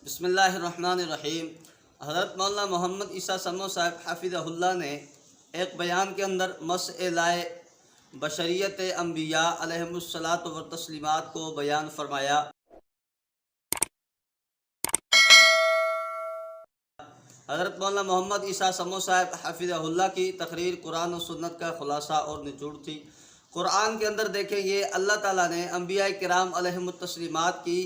بسم اللہ الرحمن الرحیم۔ حضرت مولانا محمد عیسیٰ سمو صاحب حفظہ اللہ نے ایک بیان کے اندر مسئلہ بشریت انبیاء علیہم الصلاۃ و تسلیمات کو بیان فرمایا۔ حضرت مولانا محمد عیسیٰ سمو صاحب حفظہ اللہ کی تقریر قرآن و سنت کا خلاصہ اور نچوڑ تھی۔ قرآن کے اندر دیکھیں یہ اللہ تعالیٰ نے انبیاء کرام علیہم التسلیمات کی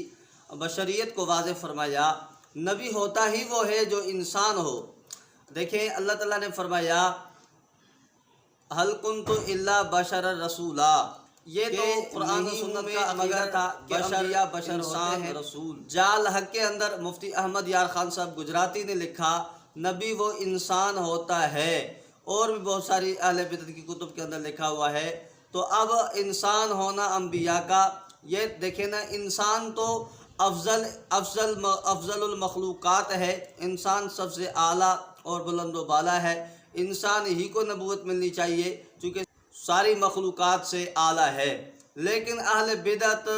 بشریت کو واضح فرمایا۔ نبی ہوتا ہی وہ ہے جو انسان ہو۔ دیکھیں اللہ تعالیٰ نے فرمایا حل کنت الا بشر رسولا، یہ تو قرآن و سنت کا عقیدہ تھا کہ انبیاء بشر ہوتے ہیں رسول۔ جال حق کے اندر مفتی احمد یار خان صاحب گجراتی نے لکھا نبی وہ انسان ہوتا ہے، اور بھی بہت ساری اہل بدعت کی کتب کے اندر لکھا ہوا ہے۔ تو اب انسان ہونا انبیاء کا، یہ دیکھیں نا، انسان تو افضل المخلوقات ہے، انسان سب سے اعلیٰ اور بلند و بالا ہے، انسان ہی کو نبوت ملنی چاہیے چونکہ ساری مخلوقات سے اعلیٰ ہے۔ لیکن اہل بدعت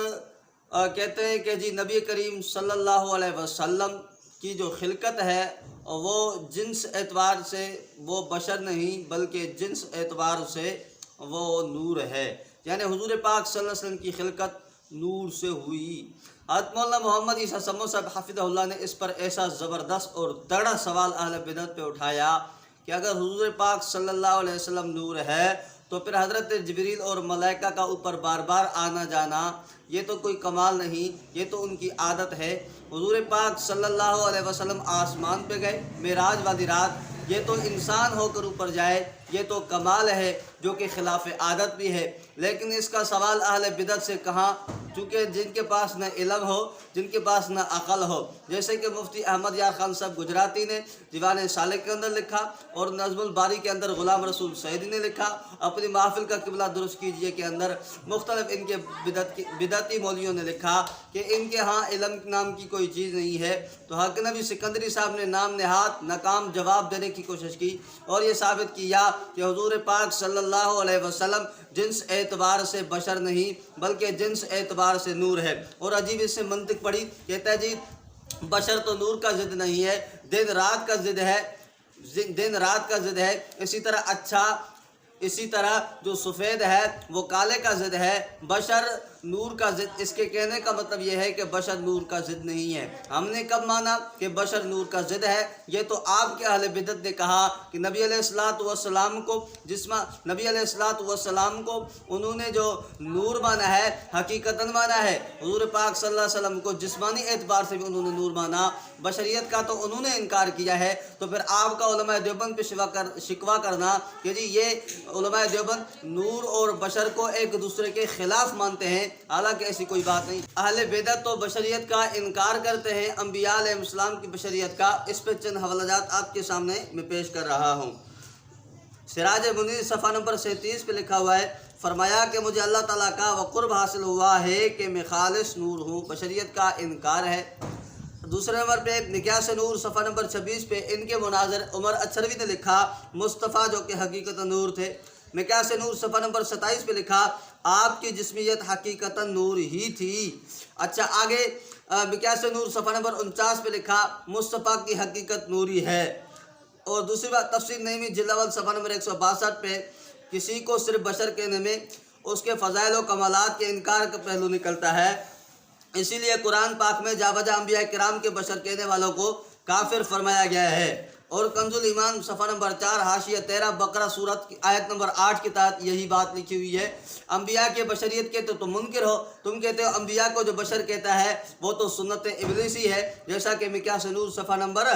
کہتے ہیں کہ جی نبی کریم صلی اللہ علیہ وسلم کی جو خلقت ہے وہ جنس اعتبار سے وہ بشر نہیں بلکہ جنس اعتبار سے وہ نور ہے، یعنی حضور پاک صلی اللہ علیہ وسلم کی خلقت نور سے ہوئی۔ حضرت مولانا محمد عیسیٰ سمو صاحب حفظہ اللہ نے اس پر ایسا زبردست اور تگڑا سوال اہل بدعت پہ اٹھایا کہ اگر حضور پاک صلی اللہ علیہ وسلم نور ہے تو پھر حضرت جبریل اور ملائکہ کا اوپر بار بار آنا جانا یہ تو کوئی کمال نہیں، یہ تو ان کی عادت ہے۔ حضور پاک صلی اللہ علیہ وسلم آسمان پہ گئے معراج والی رات، یہ تو انسان ہو کر اوپر جائے یہ تو کمال ہے جو کہ خلاف عادت بھی ہے۔ لیکن اس کا سوال اہل بدعت سے کہاں، چونکہ جن کے پاس نہ علم ہو، جن کے پاس نہ عقل ہو، جیسے کہ مفتی احمد یار خان صاحب گجراتی نے دیوان صالح کے اندر لکھا اور نظم الباری کے اندر غلام رسول سعیدی نے لکھا، اپنی محفل کا قبلہ درست کیجئے کے اندر مختلف ان کے بدعتی مولویوں نے لکھا کہ ان کے ہاں علم نام کی کوئی چیز نہیں ہے۔ تو حق نبی سکندری صاحب نے نام نہاد ناکام جواب دینے کی کوشش کی اور یہ ثابت کیا کہ حضور پاک صلی اللہ علیہ وسلم جنس اعتبار سے بشر نہیں بلکہ جنس اعتبار سے نور ہے۔ اور عجیب اس سے منطق پڑھی، کہتا ہے جی بشر تو نور کا ضد نہیں ہے، دن رات کا ضد ہے، دن رات کا ضد ہے۔ اسی طرح جو سفید ہے وہ کالے کا ضد ہے، بشر نور کا ضد۔ اس کے کہنے کا مطلب یہ ہے کہ بشر نور کا ضد نہیں ہے۔ ہم نے کب مانا کہ بشر نور کا ضد ہے؟ یہ تو آپ کے اہل بدعت نے کہا کہ نبی علیہ الصلاۃ والسلام کو نبی علیہ الصلاۃ والسلام کو انہوں نے جو نور مانا ہے حقیقتاً مانا ہے، حضور پاک صلی اللہ علیہ وسلم کو جسمانی اعتبار سے بھی انہوں نے نور مانا، بشریت کا تو انہوں نے انکار کیا ہے۔ تو پھر آپ کا علماء دیوبند پہ شکوہ کرنا کہ جی یہ علماء دیوبند نور اور بشر کو ایک دوسرے کے خلاف مانتے ہیں، حالانکہ ایسی کوئی بات نہیں۔ اہل بدعت تو بشریت کا انکار کرتے ہیں، انبیاء علیہ السلام کی بشریت کا۔ اس پہ چند حوالہ جات آپ کے سامنے میں پیش کر رہا ہوں۔ سراج منیر صفحہ نمبر 37 پہ لکھا ہوا ہے، فرمایا کہ مجھے اللہ تعالیٰ کا وہ قرب حاصل ہوا ہے کہ میں خالص نور ہوں، بشریت کا انکار ہے۔ دوسرے نمبر پہ نکاس نور صفحہ نمبر 26 پہ ان کے مناظر عمر اچھروی نے لکھا مصطفیٰ جو کہ حقیقت نور تھے۔ نکاس نور صفحہ نمبر 27 پہ لکھا آپ کی جسمیت حقیقت نور ہی تھی۔ اچھا آگے نکاس نور صفحہ نمبر 49 پہ لکھا مصطفیٰ کی حقیقت نوری ہے۔ اور دوسری بات تفسیر نعیمی جلد اول صفحہ نمبر 162 پہ کسی کو صرف بشر کہنے میں اس کے فضائل و کمالات کے انکار کا پہلو نکلتا ہے، اسی لیے قرآن پاک میں جا بجا انبیاء کرام کے بشر کہنے والوں کو کافر فرمایا گیا ہے۔ اور کنز الایمان صفحہ نمبر 4 حاشیہ 13 بقرہ سورت کی آیت نمبر 8 کے تحت یہی بات لکھی ہوئی ہے۔ انبیاء کے بشریت کہتے تو منکر ہو، تم کہتے ہو انبیاء کو جو بشر کہتا ہے وہ تو سنت ابلیسی ہے، جیسا کہ مکیاس نور صفحہ نمبر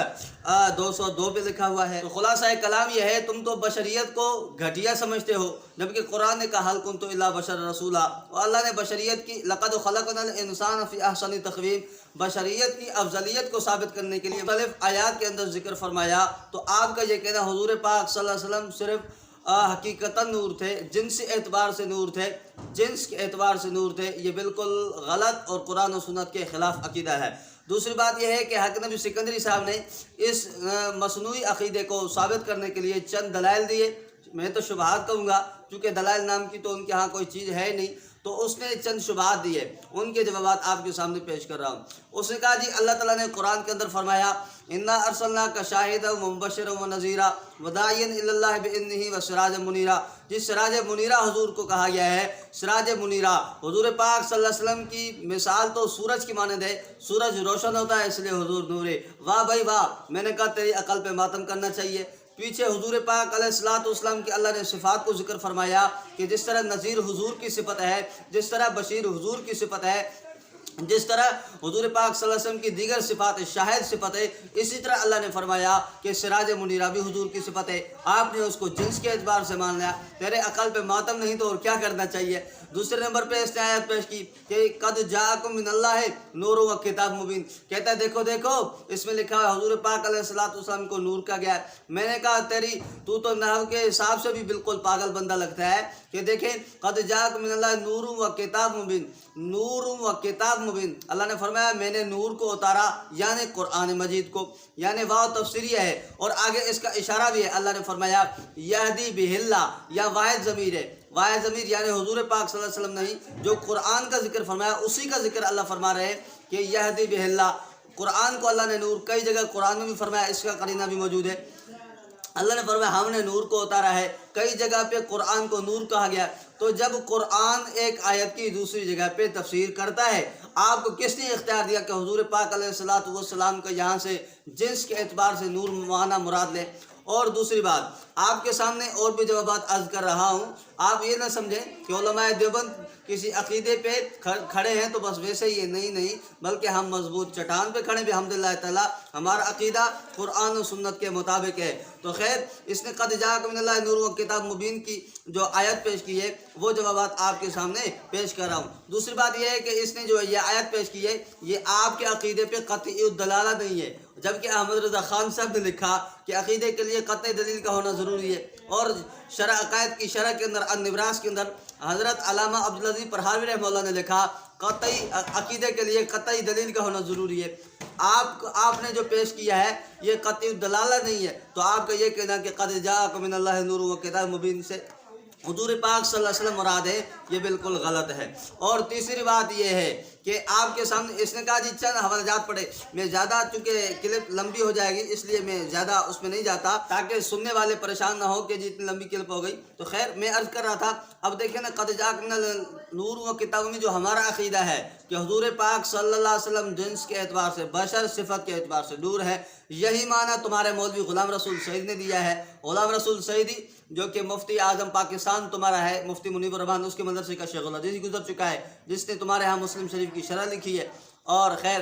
202 پہ لکھا ہوا ہے۔ تو خلاصہ کلام یہ ہے تم تو بشریت کو گھٹیا سمجھتے ہو، جبکہ قرآن نے کہا حل کنت الا بشر رسولا، اور اللہ نے بشریت کی لقد خلقنا الانسان فی احسن تقویم بشریت کی افضلیت کو ثابت کرنے کے لیے مختلف آیات کے اندر ذکر فرمایا۔ تو آپ کا یہ کہنا حضور پاک صلی اللہ علیہ وسلم صرف حقیقتاً نور تھے، جنس اعتبار سے نور تھے، جنس کے اعتبار سے نور تھے، یہ بالکل غلط اور قرآن و سنت کے خلاف عقیدہ ہے۔ دوسری بات یہ ہے کہ حق نبی سکندری صاحب نے اس مصنوعی عقیدے کو ثابت کرنے کے لیے چند دلائل دیے، میں تو شبہات کہوں گا کیونکہ دلائل نام کی تو ان کے ہاں کوئی چیز ہے نہیں۔ تو اس نے چند شبہات دیے، ان کے جوابات آپ کے سامنے پیش کر رہا ہوں۔ اس نے کہا جی اللہ تعالیٰ نے قرآن کے اندر فرمایا انا ارسلناک شاہدا ومبشرا ونذیرا وداعیا الی اللہ باذنہ وسراجا منیرا۔ جس سراج منیرہ حضور کو کہا گیا ہے، سراج منیرہ حضور پاک صلی اللہ علیہ وسلم کی مثال تو سورج کی مانند ہے، سورج روشن ہوتا ہے اس لیے حضور نور ہے۔ واہ بھائی واہ، میں نے کہا تیری عقل پہ ماتم کرنا چاہیے۔ پیچھے حضور پاک علیہ الصلوۃ والسلام کے اللہ نے صفات کو ذکر فرمایا کہ جس طرح نذیر حضور کی صفت ہے، جس طرح بشیر حضور کی صفت ہے، جس طرح حضور پاک صلی اللہ علیہ وسلم کی دیگر صفات شاہد صفت ہے، اسی طرح اللہ نے فرمایا کہ سراج منیرہ بھی حضور کی صفت ہے۔ آپ نے اس کو جنس کے اعتبار سے مان لیا، تیرے عقل پہ ماتم نہیں تو اور کیا کرنا چاہیے۔ دوسرے نمبر پہ اس نے آیت پیش کی کہ قد جاءکم من اللہ نور و کتاب مبین، کہتا ہے دیکھو دیکھو اس میں لکھا ہے حضور پاک علیہ الصلوۃ والسلام کو نور کا گیا ہے۔ میں نے کہا تو نحو کے حساب سے بھی بالکل پاگل بندہ لگتا ہے کہ دیکھیں قد جاءکم من اللہ نور و کتاب مبین، نور و کتاب مبین، اللہ نے فرمایا میں نے نور کو اتارا یعنی قرآن مجید کو، یعنی واو تفسیریہ ہے، اور آگے اس کا اشارہ بھی ہے، اللہ نے فرمایا یہدی بہ اللہ، یا واحد ضمیر ہے، واحد ضمیر یعنی حضور پاک صلی اللہ علیہ وسلم نہیں، جو قرآن کا ذکر فرمایا اسی کا ذکر اللہ فرما رہے ہیں کہ یہدی بہ اللہ، قرآن کو اللہ نے نور، کئی جگہ قرآن میں بھی فرمایا، اس کا قرینہ بھی موجود ہے، اللہ نے فرمایا ہم نے نور کو اتارا ہے، کئی جگہ پہ قرآن کو نور کہا گیا۔ تو جب قرآن ایک آیت کی دوسری جگہ پہ تفسیر کرتا ہے، آپ کو کس نے اختیار دیا کہ حضور پاک علیہ الصلوۃ والسلام کا یہاں سے جنس کے اعتبار سے نور معنی مراد لے؟ اور دوسری بات آپ کے سامنے اور بھی جوابات عرض کر رہا ہوں، آپ یہ نہ سمجھیں کہ علماء دیوبند کسی عقیدے پہ کھڑے ہیں تو بس ویسے ہی نہیں، بلکہ ہم مضبوط چٹان پہ کھڑے بھی الحمدللہ تعالیٰ، ہمارا عقیدہ قرآن و سنت کے مطابق ہے۔ تو خیر اس نے قد جاءکم من اللہ نور و کتاب مبین کی جو آیت پیش کی ہے وہ جوابات آپ کے سامنے پیش کر رہا ہوں۔ دوسری بات یہ ہے کہ اس نے جو یہ آیت پیش کی ہے یہ آپ کے عقیدے پہ قطعی الدلالہ نہیں ہے، جبکہ احمد رضا خان صاحب نے لکھا کہ عقیدے کے لیے قطعی دلیل کا ہونا ضروری ہے، اور شرح عقائد کی شرح کے اندر النبراس کے اندر حضرت علامہ عبدالعزیز پرہاوی رحمہ اللہ نے لکھا قطعی عقیدے کے لیے قطعی دلیل کا ہونا ضروری ہے۔ آپ نے جو پیش کیا ہے یہ قطعی الدلالہ نہیں ہے، تو آپ کا یہ کہنا کہ قد جاءکم من اللہ نور و کتاب مبین سے حضور پاک صلی اللہ علیہ وسلم مراد ہے، یہ بالکل غلط ہے۔ اور تیسری بات یہ ہے کہ آپ کے سامنے اس نے کہا جی چند حوالہ جات پڑھے، میں زیادہ چونکہ کلپ لمبی ہو جائے گی اس لیے میں زیادہ اس میں نہیں جاتا تاکہ سننے والے پریشان نہ ہو کہ جی اتنی لمبی کلپ ہو گئی۔ تو خیر میں عرض کر رہا تھا، اب دیکھیں نا قد جاءکم من نور و کتاب میں جو ہمارا عقیدہ ہے کہ حضور پاک صلی اللہ علیہ وسلم جنس کے اعتبار سے، بشر صفت کے اعتبار سے نور ہے، یہی معنی تمہارے مولوی غلام رسول سعید نے دیا ہے۔ غلام رسول سعیدی جو کہ مفتی اعظم پاکستان تمہارا ہے، مفتی منیب الرحمان، اس کے مدرسے کا شیخ الحدیث گزر چکا ہے، جس نے تمہارے ہاں مسلم شریف کی شرح لکھی ہے اور خیر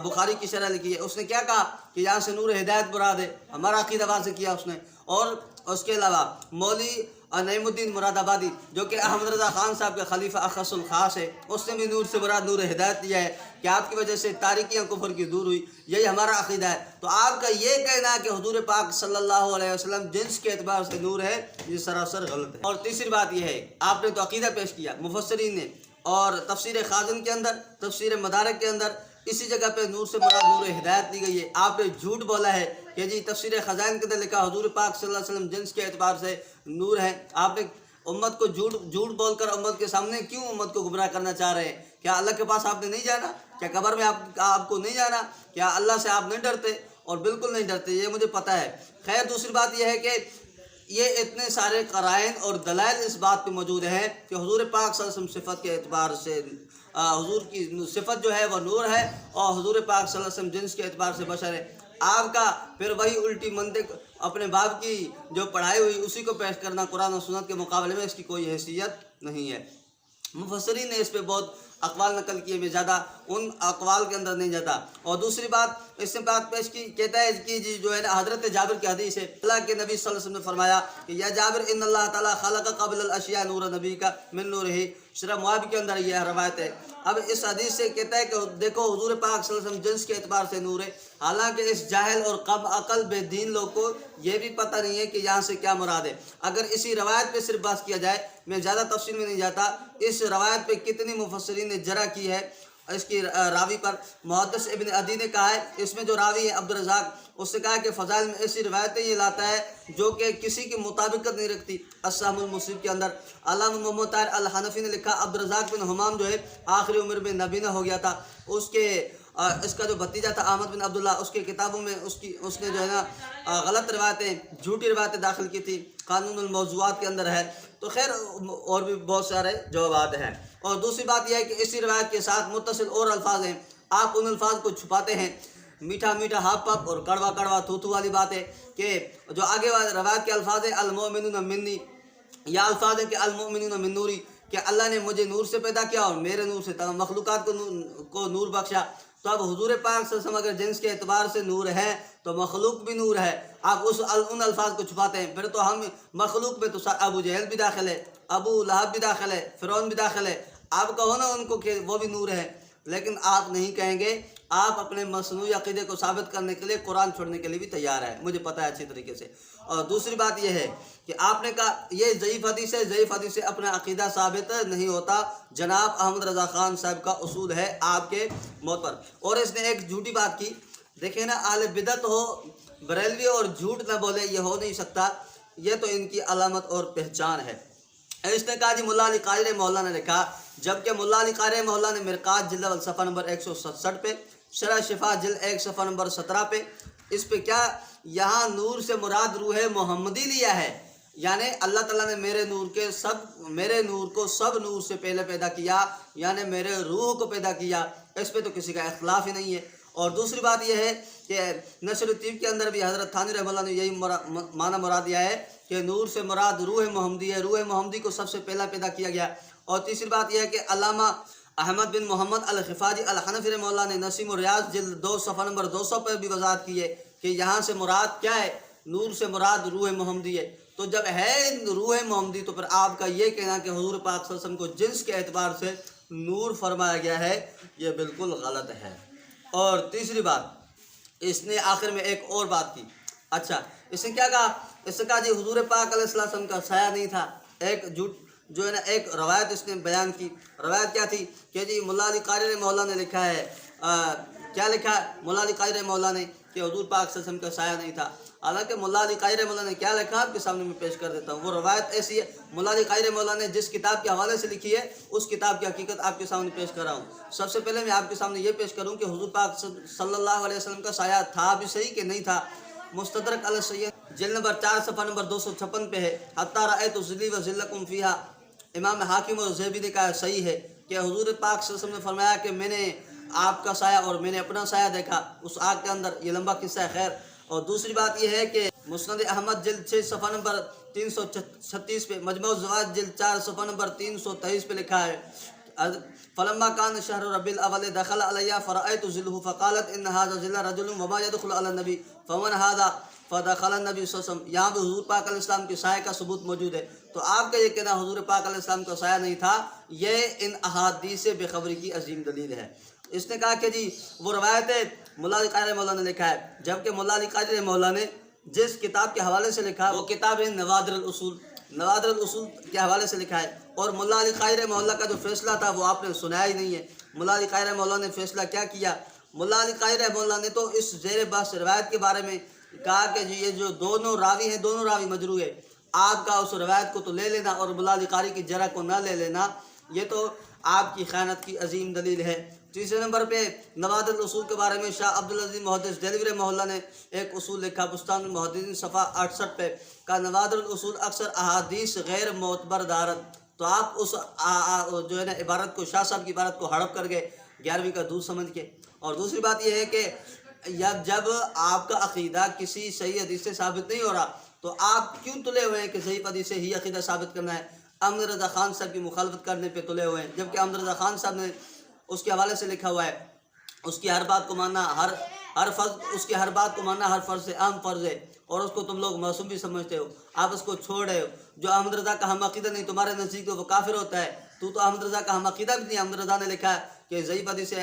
بخاری کی شرح لکھی ہے۔ اس نے کیا کہا کہ یہاں سے نور ہدایت مراد ہے، ہمارا عقیدہ واضح کیا اس نے۔ اور اس کے علاوہ مولوی نعیم الدین مراد آبادی جو کہ احمد رضا خان صاحب کے خلیفہ اخص الخاص ہے، اس نے بھی نور سے مراد نور ہدایت دیا ہے کہ آپ کی وجہ سے تاریکیاں کفر کی دور ہوئی، یہی ہمارا عقیدہ ہے۔ تو آپ کا یہ کہنا ہے کہ حضور پاک صلی اللہ علیہ وسلم جنس کے اعتبار سے نور ہے، یہ سراسر غلط ہے۔ اور تیسری بات یہ ہے، آپ نے تو عقیدہ پیش کیا مفسرین نے، اور تفسیر خازن کے اندر، تفسیر مدارک کے اندر اسی جگہ پہ نور سے مراد نور ہدایت دی گئی ہے۔ آپ نے جھوٹ بولا ہے کہ جی تفسیر خزائن کے اندر لکھا حضور پاک صلی اللہ علیہ وسلم جنس کے اعتبار سے نور ہے۔ آپ نے امت کو جھوٹ بول کر امت کے سامنے کیوں امت کو گمراہ کرنا چاہ رہے ہیں؟ کیا اللہ کے پاس آپ نے نہیں جانا؟ کیا قبر میں آپ کو نہیں جانا؟ کیا اللہ سے آپ نہیں ڈرتے؟ اور بالکل نہیں ڈرتے، یہ مجھے پتہ ہے۔ خیر دوسری بات یہ ہے کہ یہ اتنے سارے قرائن اور دلائل اس بات پہ موجود ہیں کہ حضور پاک صلی اللہ علیہ وسلم صفت کے اعتبار سے حضور کی صفت جو ہے وہ نور ہے، اور حضور پاک صلی اللہ علیہ وسلم جنس کے اعتبار سے بشر ہے۔ آپ کا پھر وہی الٹی منطق اپنے باپ کی جو پڑھائی ہوئی اسی کو پیش کرنا قرآن و سنت کے مقابلے میں اس کی کوئی حیثیت نہیں ہے۔ مفسرین نے اس پہ بہت اقوال نقل کیے، میں زیادہ ان اقوال کے اندر نہیں جاتا۔ اور دوسری بات اس نے بات پیش کی، کہتا ہے کہ جی جو ہے نا حضرت جابر کی حدیث ہے، اللہ کے نبی صلی اللہ علیہ وسلم نے فرمایا کہ یا جابر ان اللہ تعالیٰ خلق قبل الاشیاء نور نبی کا من نورہ، شرح مواب کے اندر یہ روایت ہے۔ اب اس حدیث سے کہتا ہے کہ دیکھو حضور پاک صلی اللہ علیہ وسلم جنس کے اعتبار سے نور ہے، حالانکہ اس جاہل اور کم عقل بے دین لوگ کو یہ بھی پتہ نہیں ہے کہ یہاں سے کیا مراد ہے۔ اگر اسی روایت پہ صرف بات کیا جائے، میں زیادہ تفصیل میں نہیں جاتا، اس روایت پہ کتنی مفسرین نے جرح کی ہے اس کی راوی پر محدث ابن عدی نے کہا ہے، اس میں جو راوی ہے عبدالرزاق، اس سے کہا ہے کہ فضائل میں ایسی روایتیں یہ لاتا ہے جو کہ کسی کی مطابقت نہیں رکھتی۔ السہم المصیب کے اندر علامہ محمد طاہر الحنفی نے لکھا، عبدالرزاق بن حمام جو ہے آخری عمر میں نبینہ ہو گیا تھا، اس کا جو بھتیجا تھا احمد بن عبداللہ، اس کے کتابوں میں اس نے جو ہے نا غلط روایتیں، جھوٹی روایتیں داخل کی تھی، قانون الموضوعات کے اندر ہے۔ تو خیر اور بھی بہت سارے جوابات ہیں۔ اور دوسری بات یہ ہے کہ اسی روایت کے ساتھ متصل اور الفاظ ہیں، آپ ان الفاظ کو چھپاتے ہیں، میٹھا میٹھا ہاپ پپ اور کڑوا کڑوا تھوتھو والی بات ہے کہ جو آگے والے روایت کے الفاظ ہیں المؤمنون منی، یا الفاظ ہیں کہ المؤمنون من نوری، کہ اللہ نے مجھے نور سے پیدا کیا اور میرے نور سے تمام مخلوقات کو نور بخشا۔ تو اب حضور پاک صلی اللہ علیہ وسلم اگر جنس کے اعتبار سے نور ہے تو مخلوق بھی نور ہے، آپ ان الفاظ کو چھپاتے ہیں، پھر تو ہم مخلوق میں تو ابو جہل بھی داخل ہے، ابو لہب بھی داخل ہے، فرعون بھی داخل ہے، آپ کہو نا ان کو کہ وہ بھی نور ہے، لیکن آپ نہیں کہیں گے۔ آپ اپنے مصنوعی عقیدے کو ثابت کرنے کے لیے قرآن چھوڑنے کے لیے بھی تیار ہے، مجھے پتہ ہے اچھی طریقے سے۔ اور دوسری بات یہ ہے کہ آپ نے کہا یہ ضعیف حدیث ہے، ضعیف حدیث سے اپنا عقیدہ ثابت نہیں ہوتا، جناب احمد رضا خان صاحب کا اصول ہے آپ کے موت پر۔ اور اس نے ایک جھوٹی بات کی، دیکھیں نا، اہل بدعت ہو، بریلوی اور جھوٹ نہ بولے، یہ ہو نہیں سکتا، یہ تو ان کی علامت اور پہچان ہے۔ اس نے کہا جی ملا علی قاری مولا نے لکھا، جبکہ ملا علی قاری مولا نے مرقات جلد اول صفحہ نمبر 167 پہ، شرح شفا جلد 1 صفحہ نمبر 17 پہ، اس پہ کیا یہاں نور سے مراد روح محمدی لیا ہے، یعنی اللہ تعالیٰ نے میرے نور کو سب نور سے پہلے پیدا کیا، یعنی میرے روح کو پیدا کیا، اس پہ تو کسی کا اختلاف ہی نہیں ہے۔ اور دوسری بات یہ ہے کہ نشر الطیب کے اندر بھی حضرت تھانوی رحمہ اللہ نے یہی معنی مراد دیا ہے کہ نور سے مراد روح محمدی ہے، روح محمدی کو سب سے پہلا پیدا کیا گیا۔ اور تیسری بات یہ ہے کہ علامہ احمد بن محمد الخفاجی الحنفی رحمہ اللہ نے نسیم الریاض جلد 2 صفحہ نمبر 200 پر بھی وضاحت کی ہے کہ یہاں سے مراد کیا ہے، نور سے مراد روح محمدی ہے۔ تو جب ہے روح محمدی تو پھر آپ کا یہ کہنا کہ حضور پاک صلی اللہ علیہ وسلم کو جنس کے اعتبار سے نور فرمایا گیا ہے، یہ بالکل غلط ہے۔ اور تیسری بات، اس نے آخر میں ایک اور بات کی، اچھا اس نے کیا کہا، اس نے کہا جی حضور پاک علیہ السلام کا سایہ نہیں تھا۔ ایک جھوٹ جو ہے نا، ایک روایت اس نے بیان کی، روایت کیا تھی کہ جی ملا علی قاری مولا نے لکھا ہے، کیا لکھا ہے ملا علی قاری مولا نے کہ حضور پاک صلی اللہ علیہ وسلم کا سایہ نہیں تھا۔ حالانکہ ملا علی قاری مولا نے کیا لکھا آپ کے سامنے میں پیش کر دیتا ہوں، وہ روایت ایسی ہے، ملا علی قاری مولا نے جس کتاب کے حوالے سے لکھی ہے اس کتاب کی حقیقت آپ کے سامنے پیش کر رہا ہوں۔ سب سے پہلے میں آپ کے سامنے یہ پیش کروں کہ حضور پاک صلی اللہ علیہ وسلم کا سایہ تھا بھی صحیح کہ نہیں تھا۔ مستدرک علی السید جلد نمبر 4 صفحہ نمبر 256 پہ ہے، حتی رأیت ظلی و ظلکم فیہا، امام حاکم اور زیبی نے کہا صحیح ہے کہ حضور پاک صلی اللہ علیہ وسلم نے فرمایا کہ میں نے آپ کا سایہ اور میں نے اپنا سایہ دیکھا اس آگ کے اندر، یہ لمبا قصہ ہے خیر۔ اور دوسری بات یہ ہے کہ مسند احمد جلد 6 صفحہ نمبر 336 پہ، مجموع الزوائد جلد 4 صفحہ نمبر 323 پہ لکھا ہے، فلما کان شہر ربیع الاول دخل علی فرأیت ظلہ فقالت ان ھذا ظل رجل وما يدخل علی النبی فمن ھذا فدخل النبی صلی اللہ علیہ وسلم۔ یہاں بھی حضور پاک علیہ السلام کے سایہ کا ثبوت موجود ہے۔ تو آپ کا یہ کہنا حضور پاک علیہ السلام کا سایہ نہیں تھا، یہ ان احادیث سے بے خبری کی عظیم دلیل ہے۔ اس نے کہا کہ جی وہ روایت ملا علی قاری مولا نے لکھا ہے، جبکہ ملا علی قاری مولا نے جس کتاب کے حوالے سے لکھا وہ کتاب ہے نوادر الاصول، نوادر الاصول کے حوالے سے لکھا ہے۔ اور ملا علی قاری مولا کا جو فیصلہ تھا وہ آپ نے سنایا ہی نہیں ہے۔ ملا علی قاری مولا نے فیصلہ کیا کیا، ملا علی قاری مولا نے تو اس زیر بحث روایت کے بارے میں کہا کہ جی یہ جو دونوں راوی ہیں دونوں راوی مجروح ہے، آپ کا اس روایت کو تو لے لینا اور ملا علی قاری کی جرح کو نہ لے لینا، یہ تو آپ کی خیانت کی عظیم دلیل ہے۔ تیسرے نمبر پہ نوادر الاصول کے بارے میں شاہ عبدالعزیز محدث دہلوی رحمہ اللہ نے ایک اصول لکھا، بستان المحدثین صفحہ 68 پہ، کا نوادر الاصول اکثر احادیث غیر معتبر دارت۔ تو آپ اس جو ہے نا عبارت کو، شاہ صاحب کی عبارت کو ہڑپ کر گئے 11ویں کا دودھ سمجھ کے۔ اور دوسری بات یہ ہے کہ جب آپ کا عقیدہ کسی صحیح حدیث سے ثابت نہیں ہو رہا تو آپ کیوں تلے ہوئے ہیں کہ صحیح حدیث سے ہی عقیدہ ثابت کرنا ہے؟ احمد رضا خان صاحب کی مخالفت کرنے پہ تلے ہوئے ہیں، جبکہ احمد رضا خان صاحب نے اس کے حوالے سے لکھا ہوا ہے، اس کی ہر بات کو ماننا، ہر فرض، اس کی ہر بات کو ماننا ہر فرض سے اہم فرض ہے، اور اس کو تم لوگ معصوم بھی سمجھتے ہو، آپ اس کو چھوڑ رہے ہو۔ جو احمد رضا کا ہم عقیدہ نہیں تمہارے نزدیک تو وہ کافر ہوتا ہے، تو احمد رضا کا ہم عقیدہ بھی نہیں۔ احمد رضا نے لکھا ہے کہ ضعیف حدیث سے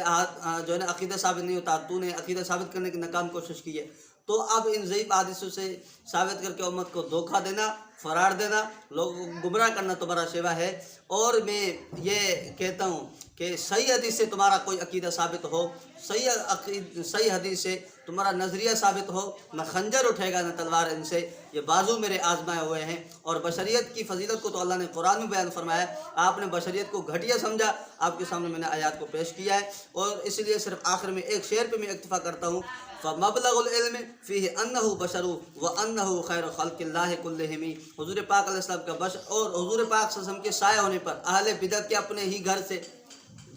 جو ہے نا عقیدہ ثابت نہیں ہوتا، تو نے عقیدہ ثابت کرنے کی ناکام کوشش کی ہے، تو اب ان ضعیف حدیثوں سے ثابت کر کے امت کو دھوکہ دینا، فرار دینا، لوگوں کو گمراہ کرنا تمہارا شیوا ہے۔ اور میں یہ کہتا ہوں کہ صحیح حدیث سے تمہارا کوئی عقیدہ ثابت ہو، صحیح حدیث سے تمہارا نظریہ ثابت ہو، نہ خنجر اٹھے گا نہ تلوار ان سے، یہ بازو میرے آزمائے ہوئے ہیں۔ اور بشریت کی فضیلت کو تو اللہ نے قرآن میں بیان فرمایا ہے، آپ نے بشریت کو گھٹیا سمجھا، آپ کے سامنے میں نے آیات کو پیش کیا ہے۔ اور اس لیے صرف آخر میں ایک شعر پہ میں اکتفا کرتا ہوں، فَمَبْلَغُ الْعِلْمِ فِيهِ أَنَّهُ بَشَرٌ وَأَنَّهُ خَيْرُ خَلْقِ اللَّهِ كُلِّهِمْ۔ حضور پاک علیہ السلام کا بشر اور حضور پاک صلی اللہ علیہ وسلم کے سایہ ہونے پر اہل بدعت کے اپنے ہی گھر سے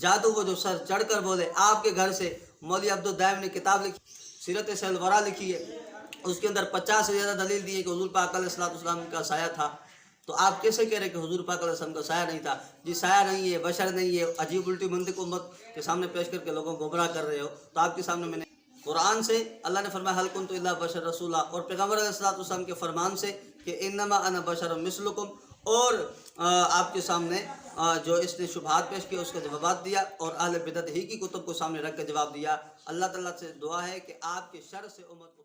جادو وہ جو سر چڑھ کر بولے، آپ کے گھر سے مولوی عبدالدائم نے کتاب لکھی، سیرت سیل ورا لکھی ہے، اس کے اندر 50 سے زیادہ دلیل دی ہے کہ حضور پاک علیہ السلام کا سایہ تھا، تو آپ کیسے کہہ رہے کہ حضور پاک علیہ السلام کا سایہ نہیں تھا؟ جی سایہ نہیں ہے، بشر نہیں ہے، عجیب الٹی منطق امت کے سامنے پیش کر کے لوگوں کو گمراہ کر رہے ہو۔ تو آپ کے سامنے میں نے قرآن سے اللہ نے فرمایا حل کنت الا بشر رسولا، اور پیغمبر علیہ السلام کے فرمان سے کہ انما انا بشر مثلکم، اور آپ کے سامنے جو اس نے شبہات پیش کیا اس کا جوابات دیا، اور اہل بدعت ہی کی کتب کو سامنے رکھ کے جواب دیا۔ اللہ تعالیٰ سے دعا ہے کہ آپ کے شر سے امت کو